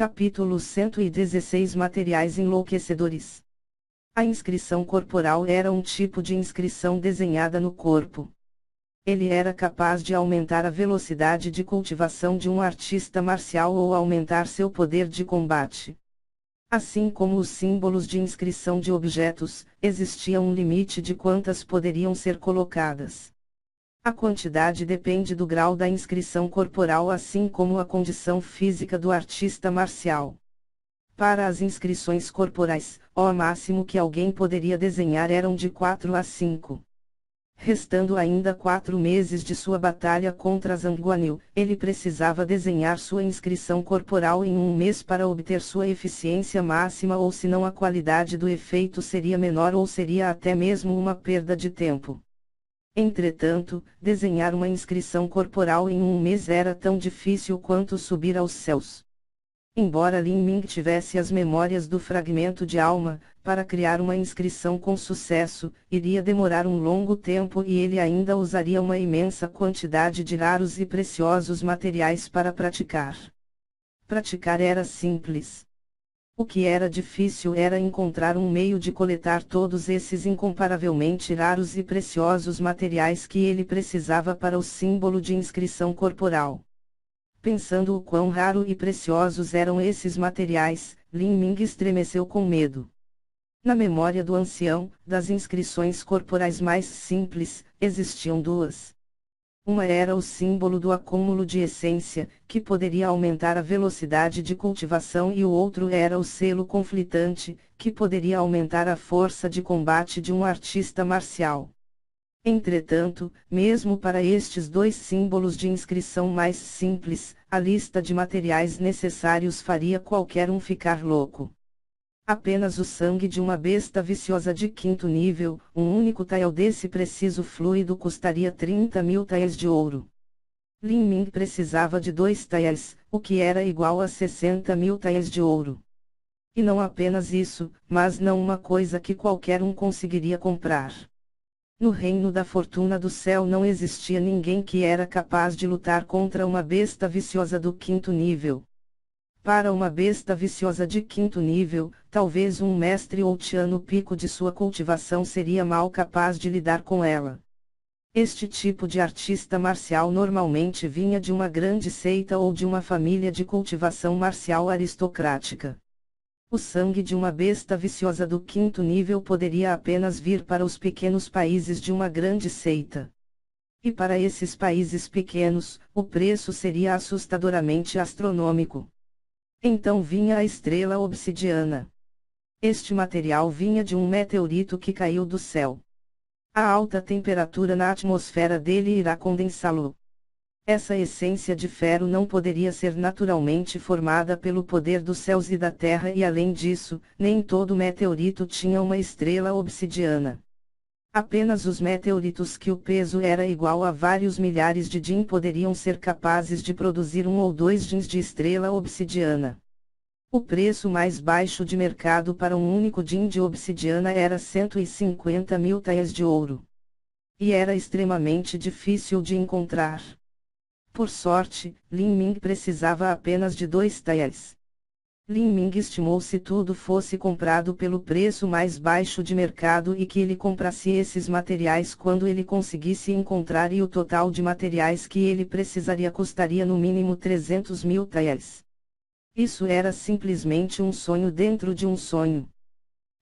Capítulo 116 Materiais enlouquecedores. A inscrição corporal era um tipo de inscrição desenhada no corpo. Ele era capaz de aumentar a velocidade de cultivação de um artista marcial ou aumentar seu poder de combate. Assim como os símbolos de inscrição de objetos, existia um limite de quantas poderiam ser colocadas. A quantidade depende do grau da inscrição corporal assim como a condição física do artista marcial. Para as inscrições corporais, o máximo que alguém poderia desenhar eram de 4 a 5. Restando ainda 4 meses de sua batalha contra Zanguanil, ele precisava desenhar sua inscrição corporal em um mês para obter sua eficiência máxima ou senão a qualidade do efeito seria menor ou seria até mesmo uma perda de tempo. Entretanto, desenhar uma inscrição corporal em um mês era tão difícil quanto subir aos céus. Embora Lin Ming tivesse as memórias do fragmento de alma, para criar uma inscrição com sucesso, iria demorar um longo tempo e ele ainda usaria uma imensa quantidade de raros e preciosos materiais para praticar. Praticar era simples. O que era difícil era encontrar um meio de coletar todos esses incomparavelmente raros e preciosos materiais que ele precisava para o símbolo de inscrição corporal. Pensando o quão raro e preciosos eram esses materiais, Lin Ming estremeceu com medo. Na memória do ancião, das inscrições corporais mais simples, existiam duas. Uma era o símbolo do acúmulo de essência, que poderia aumentar a velocidade de cultivação e o outro era o selo conflitante, que poderia aumentar a força de combate de um artista marcial. Entretanto, mesmo para estes dois símbolos de inscrição mais simples, a lista de materiais necessários faria qualquer um ficar louco. Apenas o sangue de uma besta viciosa de 5º nível, um único tael desse preciso fluido custaria 30.000 taels de ouro. Lin Ming precisava de 2 taels, o que era igual a 60.000 taels de ouro. E não apenas isso, mas não uma coisa que qualquer um conseguiria comprar. No reino da fortuna do céu não existia ninguém que era capaz de lutar contra uma besta viciosa do 5º nível. Para uma besta viciosa de 5º nível, talvez um mestre ou Tian no pico de sua cultivação seria mal capaz de lidar com ela. Este tipo de artista marcial normalmente vinha de uma grande seita ou de uma família de cultivação marcial aristocrática. O sangue de uma besta viciosa do 5º nível poderia apenas vir para os pequenos países de uma grande seita. E para esses países pequenos, o preço seria assustadoramente astronômico. Então vinha a estrela obsidiana. Este material vinha de um meteorito que caiu do céu. A alta temperatura na atmosfera dele irá condensá-lo. Essa essência de ferro não poderia ser naturalmente formada pelo poder dos céus e da terra e além disso, nem todo meteorito tinha uma estrela obsidiana. Apenas os meteoritos que o peso era igual a vários milhares de Jin poderiam ser capazes de produzir 1 ou 2 Jins de estrela obsidiana. O preço mais baixo de mercado para um único Jin de obsidiana era 150.000 taels de ouro. E era extremamente difícil de encontrar. Por sorte, Lin Ming precisava apenas de 2 taels. Lin Ming estimou se tudo fosse comprado pelo preço mais baixo de mercado e que ele comprasse esses materiais quando ele conseguisse encontrar e o total de materiais que ele precisaria custaria no mínimo 300.000 taels. Isso era simplesmente um sonho dentro de um sonho.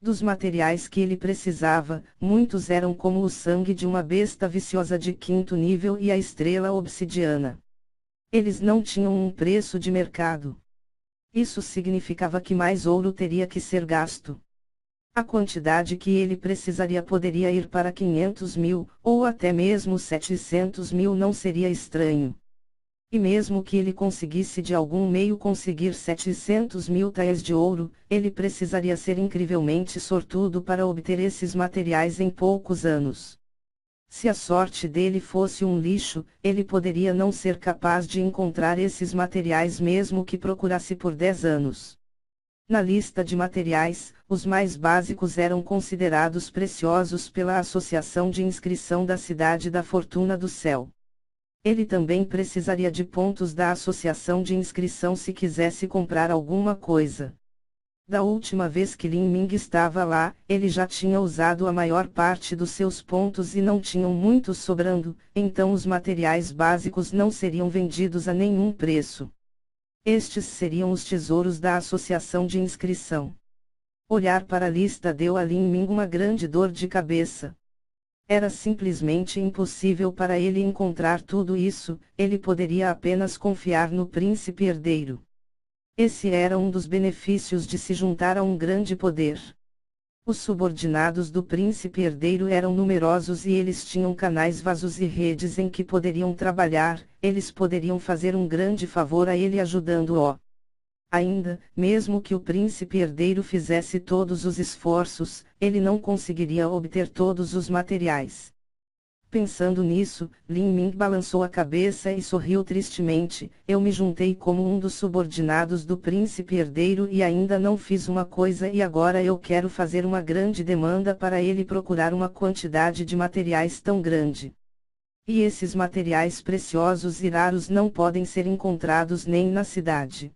Dos materiais que ele precisava, muitos eram como o sangue de uma besta viciosa de 5º nível e a estrela obsidiana. Eles não tinham um preço de mercado. Isso significava que mais ouro teria que ser gasto. A quantidade que ele precisaria poderia ir para 500.000, ou até mesmo 700.000 não seria estranho. E mesmo que ele conseguisse de algum meio conseguir 700.000 taels de ouro, ele precisaria ser incrivelmente sortudo para obter esses materiais em poucos anos. Se a sorte dele fosse um lixo, ele poderia não ser capaz de encontrar esses materiais mesmo que procurasse por 10 anos. Na lista de materiais, os mais básicos eram considerados preciosos pela Associação de Inscrição da Cidade da Fortuna do Céu. Ele também precisaria de pontos da associação de inscrição se quisesse comprar alguma coisa. Da última vez que Lin Ming estava lá, ele já tinha usado a maior parte dos seus pontos e não tinham muitos sobrando, então os materiais básicos não seriam vendidos a nenhum preço. Estes seriam os tesouros da associação de inscrição. Olhar para a lista deu a Lin Ming uma grande dor de cabeça. Era simplesmente impossível para ele encontrar tudo isso, ele poderia apenas confiar no príncipe herdeiro. Esse era um dos benefícios de se juntar a um grande poder. Os subordinados do príncipe herdeiro eram numerosos e eles tinham canais vasos e redes em que poderiam trabalhar, eles poderiam fazer um grande favor a ele ajudando-o. Ainda, mesmo que o príncipe herdeiro fizesse todos os esforços, ele não conseguiria obter todos os materiais. Pensando nisso, Lin Ming balançou a cabeça e sorriu tristemente. Eu me juntei como um dos subordinados do príncipe herdeiro e ainda não fiz uma coisa e agora eu quero fazer uma grande demanda para ele procurar uma quantidade de materiais tão grande. E esses materiais preciosos e raros não podem ser encontrados nem na cidade.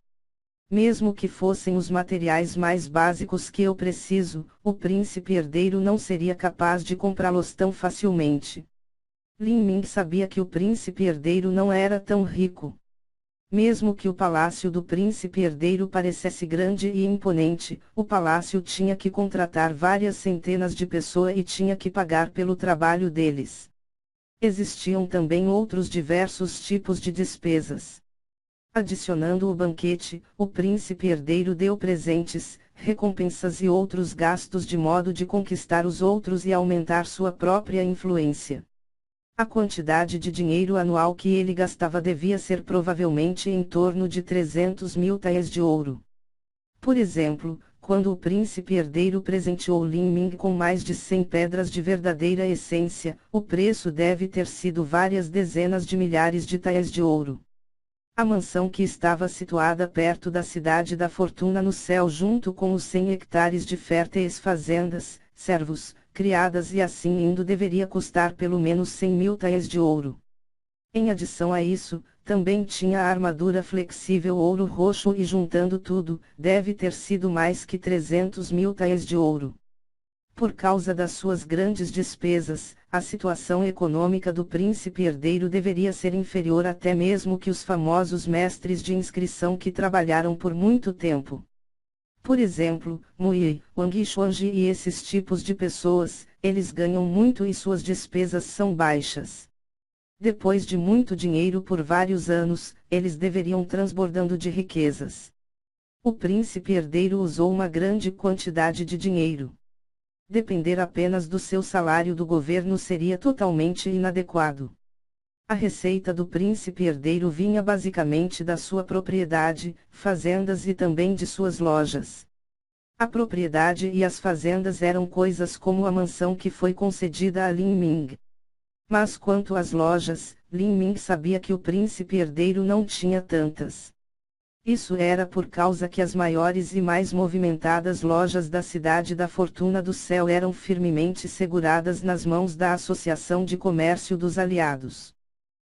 Mesmo que fossem os materiais mais básicos que eu preciso, o príncipe herdeiro não seria capaz de comprá-los tão facilmente. Lin Ming sabia que o príncipe herdeiro não era tão rico. Mesmo que o palácio do príncipe herdeiro parecesse grande e imponente, o palácio tinha que contratar várias centenas de pessoas e tinha que pagar pelo trabalho deles. Existiam também outros diversos tipos de despesas. Adicionando o banquete, o príncipe herdeiro deu presentes, recompensas e outros gastos de modo de conquistar os outros e aumentar sua própria influência. A quantidade de dinheiro anual que ele gastava devia ser provavelmente em torno de 300 mil taels de ouro. Por exemplo, quando o príncipe herdeiro presenteou Lin Ming com mais de 100 pedras de verdadeira essência, o preço deve ter sido várias dezenas de milhares de taels de ouro. A mansão que estava situada perto da cidade da fortuna no céu junto com os 100 hectares de férteis fazendas, servos, criadas e assim indo deveria custar pelo menos 100 mil taels de ouro. Em adição a isso, também tinha a armadura flexível ouro roxo e juntando tudo, deve ter sido mais que 300 mil taels de ouro. Por causa das suas grandes despesas, a situação econômica do príncipe herdeiro deveria ser inferior até mesmo que os famosos mestres de inscrição que trabalharam por muito tempo. Por exemplo, Mui, Wang Xuanji e esses tipos de pessoas, eles ganham muito e suas despesas são baixas. Depois de muito dinheiro por vários anos, eles deveriam transbordando de riquezas. O príncipe herdeiro usou uma grande quantidade de dinheiro. Depender apenas do seu salário do governo seria totalmente inadequado. A receita do príncipe herdeiro vinha basicamente da sua propriedade, fazendas e também de suas lojas. A propriedade e as fazendas eram coisas como a mansão que foi concedida a Lin Ming. Mas quanto às lojas, Lin Ming sabia que o príncipe herdeiro não tinha tantas. Isso era por causa que as maiores e mais movimentadas lojas da cidade da Fortuna do Céu eram firmemente seguradas nas mãos da Associação de Comércio dos Aliados.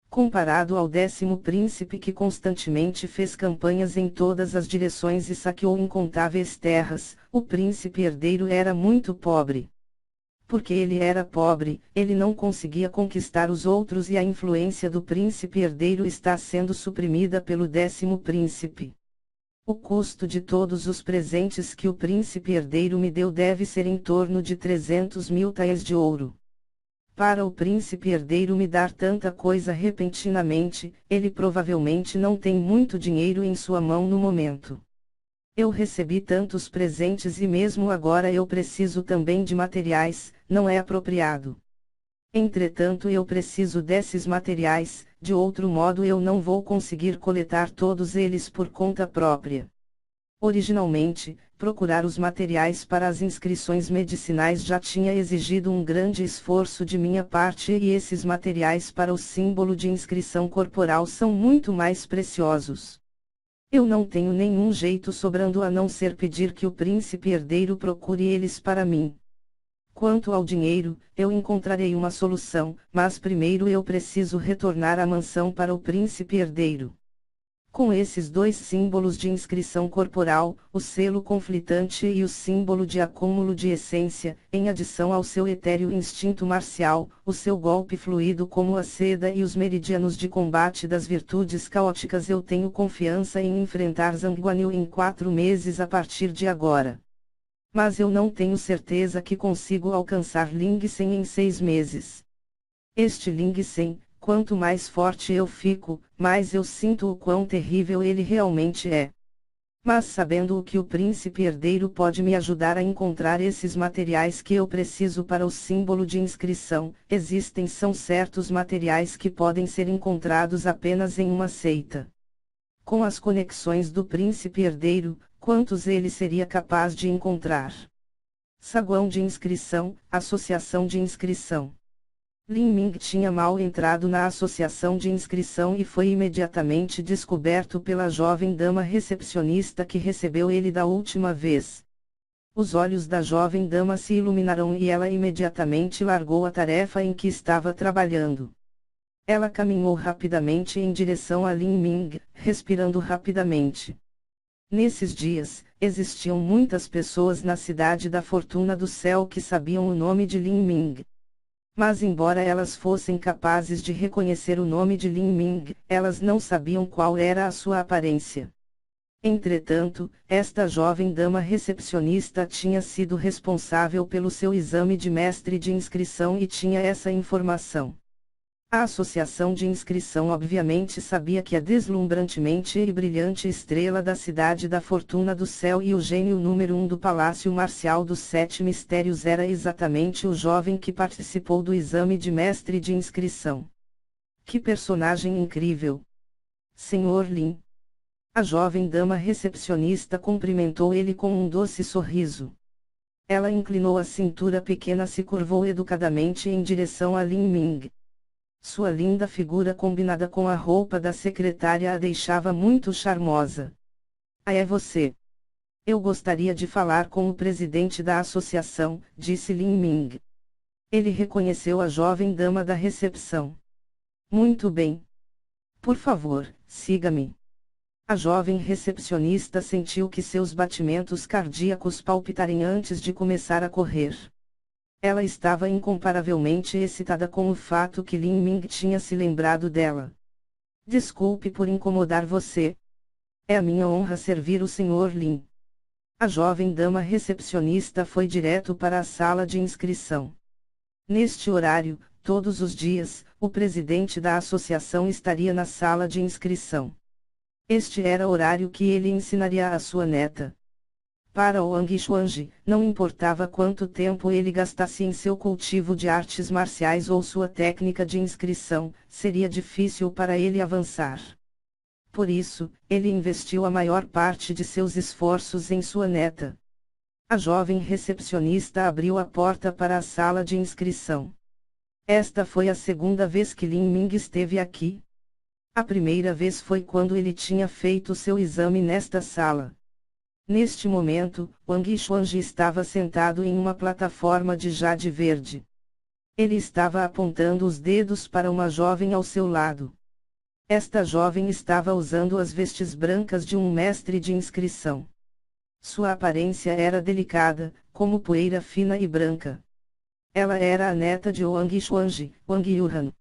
Comparado ao 10º príncipe que constantemente fez campanhas em todas as direções e saqueou incontáveis terras, o príncipe herdeiro era muito pobre. Porque ele era pobre, ele não conseguia conquistar os outros e a influência do príncipe herdeiro está sendo suprimida pelo 10º príncipe. O custo de todos os presentes que o príncipe herdeiro me deu deve ser em torno de 300 mil taels de ouro. Para o príncipe herdeiro me dar tanta coisa repentinamente, ele provavelmente não tem muito dinheiro em sua mão no momento. Eu recebi tantos presentes e mesmo agora eu preciso também de materiais, não é apropriado. Entretanto eu preciso desses materiais, de outro modo eu não vou conseguir coletar todos eles por conta própria. Originalmente, procurar os materiais para as inscrições medicinais já tinha exigido um grande esforço de minha parte e esses materiais para o símbolo de inscrição corporal são muito mais preciosos. Eu não tenho nenhum jeito sobrando a não ser pedir que o príncipe herdeiro procure eles para mim. Quanto ao dinheiro, eu encontrarei uma solução, mas primeiro eu preciso retornar à mansão para o príncipe herdeiro. Com esses dois símbolos de inscrição corporal, o selo conflitante e o símbolo de acúmulo de essência, em adição ao seu etéreo instinto marcial, o seu golpe fluido como a seda e os meridianos de combate das virtudes caóticas, eu tenho confiança em enfrentar Zhang Guanyu em 4 meses a partir de agora. Mas eu não tenho certeza que consigo alcançar Ling Sen em 6 meses. Este Ling Sen, quanto mais forte eu fico, mais eu sinto o quão terrível ele realmente é. Mas sabendo o que o príncipe herdeiro pode me ajudar a encontrar esses materiais que eu preciso para o símbolo de inscrição, são certos materiais que podem ser encontrados apenas em uma seita. Com as conexões do príncipe herdeiro, quantos ele seria capaz de encontrar? Saguão de inscrição, associação de inscrição. Lin Ming tinha mal entrado na associação de inscrição e foi imediatamente descoberto pela jovem dama recepcionista que recebeu ele da última vez. Os olhos da jovem dama se iluminaram e ela imediatamente largou a tarefa em que estava trabalhando. Ela caminhou rapidamente em direção a Lin Ming, respirando rapidamente. Nesses dias, existiam muitas pessoas na cidade da Fortuna do Céu que sabiam o nome de Lin Ming. Mas embora elas fossem capazes de reconhecer o nome de Lin Ming, elas não sabiam qual era a sua aparência. Entretanto, esta jovem dama recepcionista tinha sido responsável pelo seu exame de mestre de inscrição e tinha essa informação. A associação de inscrição obviamente sabia que a deslumbrantemente e brilhante estrela da cidade da Fortuna do Céu e o gênio número 1 do Palácio Marcial dos 7 Mistérios era exatamente o jovem que participou do exame de mestre de inscrição. Que personagem incrível! Senhor Lin. A jovem dama recepcionista cumprimentou ele com um doce sorriso. Ela inclinou a cintura pequena, se curvou educadamente em direção a Lin Ming. Sua linda figura combinada com a roupa da secretária a deixava muito charmosa. Ah, é você? Eu gostaria de falar com o presidente da associação, disse Lin Ming. Ele reconheceu a jovem dama da recepção. Muito bem. Por favor, siga-me. A jovem recepcionista sentiu que seus batimentos cardíacos palpitarem antes de começar a correr. Ela estava incomparavelmente excitada com o fato que Lin Ming tinha se lembrado dela. Desculpe por incomodar você. É a minha honra servir o Sr. Lin. A jovem dama recepcionista foi direto para a sala de inscrição. Neste horário, todos os dias, o presidente da associação estaria na sala de inscrição. Este era o horário que ele ensinaria à sua neta. Para Wang Xuanji, não importava quanto tempo ele gastasse em seu cultivo de artes marciais ou sua técnica de inscrição, seria difícil para ele avançar. Por isso, ele investiu a maior parte de seus esforços em sua neta. A jovem recepcionista abriu a porta para a sala de inscrição. Esta foi a segunda vez que Lin Ming esteve aqui. A primeira vez foi quando ele tinha feito seu exame nesta sala. Neste momento, Wang Xuanji estava sentado em uma plataforma de jade verde. Ele estava apontando os dedos para uma jovem ao seu lado. Esta jovem estava usando as vestes brancas de um mestre de inscrição. Sua aparência era delicada, como poeira fina e branca. Ela era a neta de Wang Xuanji, Wang Yuhan.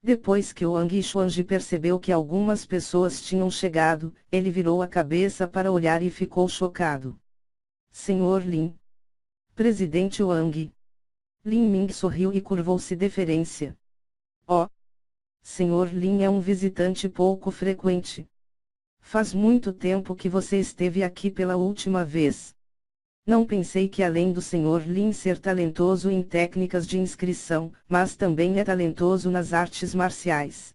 Depois que Wang Xuanji percebeu que algumas pessoas tinham chegado, ele virou a cabeça para olhar e ficou chocado. Senhor Lin. Presidente Wang. Lin Ming sorriu e curvou-se deferência. Oh! Senhor Lin é um visitante pouco frequente. Faz muito tempo que você esteve aqui pela última vez. Não pensei que além do Sr. Lin ser talentoso em técnicas de inscrição, mas também é talentoso nas artes marciais.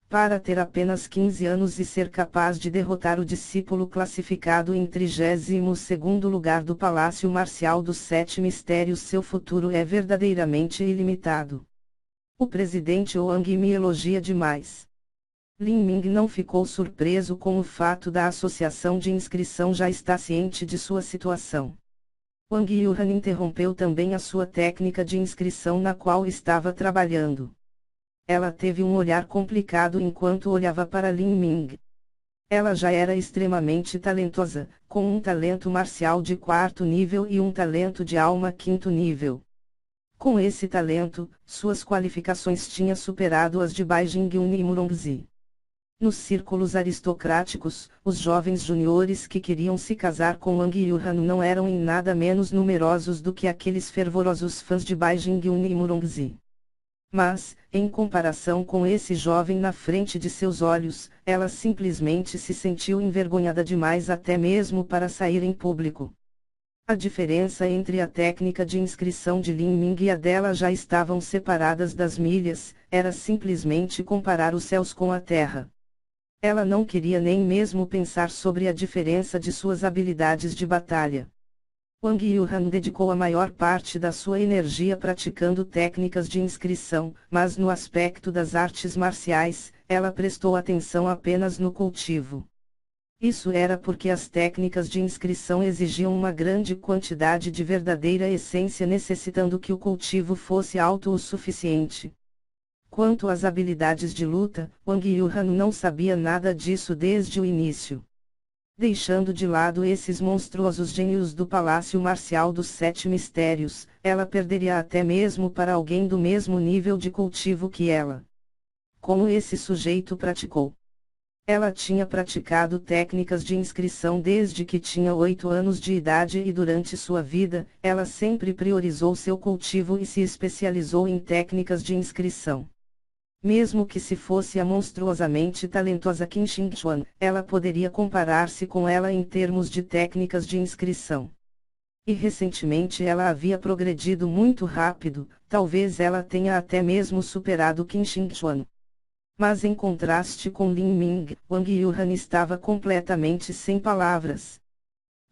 Para ter apenas 15 anos e ser capaz de derrotar o discípulo classificado em 32º lugar do Palácio Marcial dos 7 Mistérios, seu futuro é verdadeiramente ilimitado. O presidente Wang me elogia demais. Lin Ming não ficou surpreso com o fato da associação de inscrição já estar ciente de sua situação. Wang Yuan interrompeu também a sua técnica de inscrição na qual estava trabalhando. Ela teve um olhar complicado enquanto olhava para Lin Ming. Ela já era extremamente talentosa, com um talento marcial de 4º nível e um talento de alma 5º nível. Com esse talento, suas qualificações tinham superado as de Bai Jingyun e Murongzi. Nos círculos aristocráticos, os jovens juniores que queriam se casar com Wang Yuan não eram em nada menos numerosos do que aqueles fervorosos fãs de Bai Jingyun e Murongzi. Mas, em comparação com esse jovem na frente de seus olhos, ela simplesmente se sentiu envergonhada demais até mesmo para sair em público. A diferença entre a técnica de inscrição de Lin Ming e a dela já estavam separadas das milhas, era simplesmente comparar os céus com a terra. Ela não queria nem mesmo pensar sobre a diferença de suas habilidades de batalha. Wang Yuan dedicou a maior parte da sua energia praticando técnicas de inscrição, mas no aspecto das artes marciais, ela prestou atenção apenas no cultivo. Isso era porque as técnicas de inscrição exigiam uma grande quantidade de verdadeira essência, necessitando que o cultivo fosse alto o suficiente. Quanto às habilidades de luta, Wang Yuan não sabia nada disso desde o início. Deixando de lado esses monstruosos gênios do Palácio Marcial dos Sete Mistérios, ela perderia até mesmo para alguém do mesmo nível de cultivo que ela. Como esse sujeito praticou? Ela tinha praticado técnicas de inscrição desde que tinha 8 anos de idade e durante sua vida, ela sempre priorizou seu cultivo e se especializou em técnicas de inscrição. Mesmo que se fosse a monstruosamente talentosa Qin Xingchuan, ela poderia comparar-se com ela em termos de técnicas de inscrição. E recentemente ela havia progredido muito rápido, talvez ela tenha até mesmo superado Qin Xingchuan. Mas em contraste com Lin Ming, Wang Yuan estava completamente sem palavras.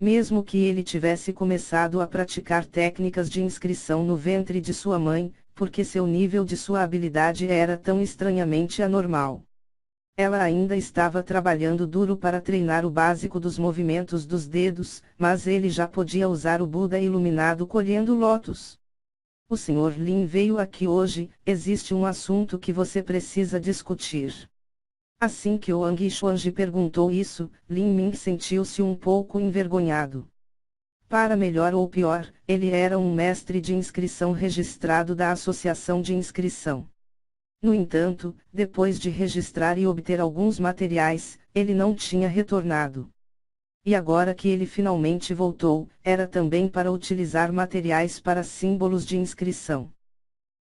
Mesmo que ele tivesse começado a praticar técnicas de inscrição no ventre de sua mãe, porque seu nível de sua habilidade era tão estranhamente anormal. Ela ainda estava trabalhando duro para treinar o básico dos movimentos dos dedos, mas ele já podia usar o Buda iluminado colhendo lótus. O Sr. Lin veio aqui hoje, existe um assunto que você precisa discutir. Assim que Wang Xuanji perguntou isso, Lin Ming sentiu-se um pouco envergonhado. Para melhor ou pior, ele era um mestre de inscrição registrado da Associação de Inscrição. No entanto, depois de registrar e obter alguns materiais, ele não tinha retornado. E agora que ele finalmente voltou, era também para utilizar materiais para símbolos de inscrição.